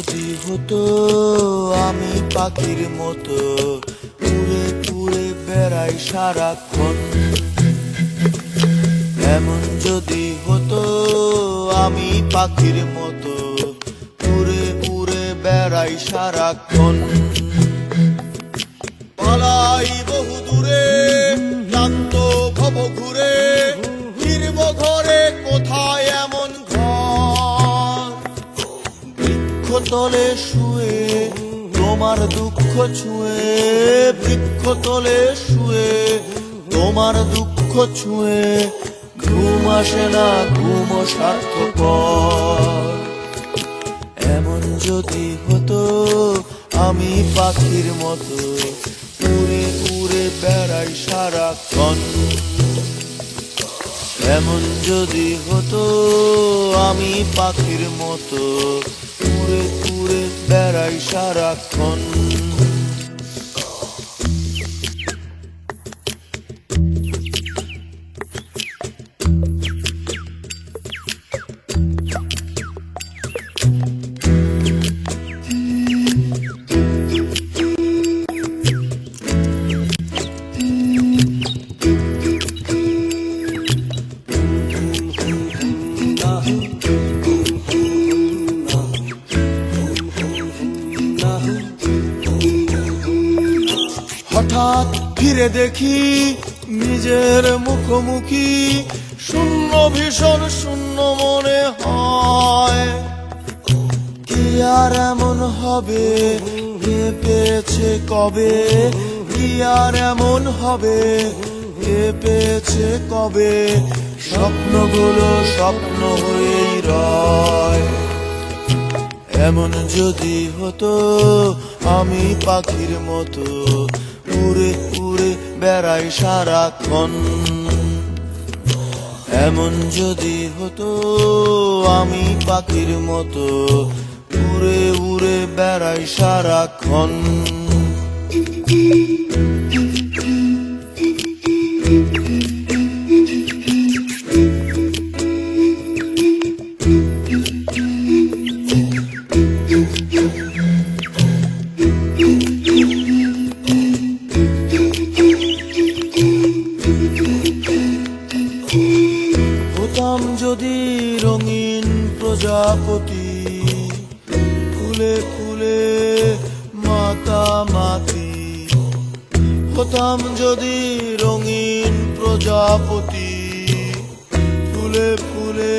যদি হতো আমি পাখির মতো উড়ে উড়ে বেড়াই সারাক্ষণ, এমন যদি হতো আমি পাখির মতো উড়ে উড়ে বেড়াই সারাক্ষণ। পালাই বহু দূরে ক্লান্ত ভব ঘুরে, ফিরব ঘরে কোথায় এমন ঘর। বৃক্ষতলে শুয়ে তোমার দুঃখ ছুঁয়ে, বৃক্ষতলে শুয়ে তোমার দুঃখ ছুঁয়ে, ঘুম আসে না ঘুম স্বার্থপর। এমন যদি হতো আমি পাখির মতো উড়ে উড়ে বেড়াই সারাক্ষণ, এমন যদি হতো আমি পাখির মতো উড়ে উড়ে বেড়াই সারাক্ষণ। হঠাৎ ফিরে দেখি নিজের মুখোমুখি, শূন্য ভীষণ শূন্য মনে হয়। কি আর এমন হবে কে পেয়েছে কবে, কি আর এমন হবে কে পেয়েছে কবে, স্বপ্নগুলো স্বপ্ন হয়েই রয়। এমন যদি হতো আমি পাখির মতো উড়ে উড়ে বেড়াই সারাক্ষণ, এমন যদি হতো আমি পাখির মতো উড়ে উড়ে বেড়াই সারাক্ষণ। হতাম যদি রঙিন প্রজাপতি, ফুলে ফুলে মাতামাতি। হতাম যদি রঙিন প্রজাপতি, ফুলে ফুলে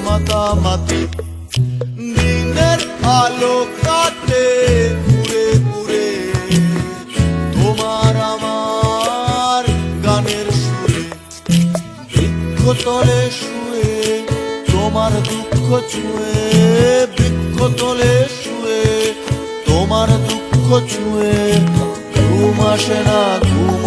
মাতামাতি। দিনের আলো কাটে ঘুরে ঘুরে তোমার আমার গানের সুরে, বৃক্ষতলে শুয়ে তোমার দুঃখ ছুঁয়ে, বৃক্ষতলে শুয়ে তোমার দুঃখ ছুঁয়ে, ঘুম আসে না ঘুম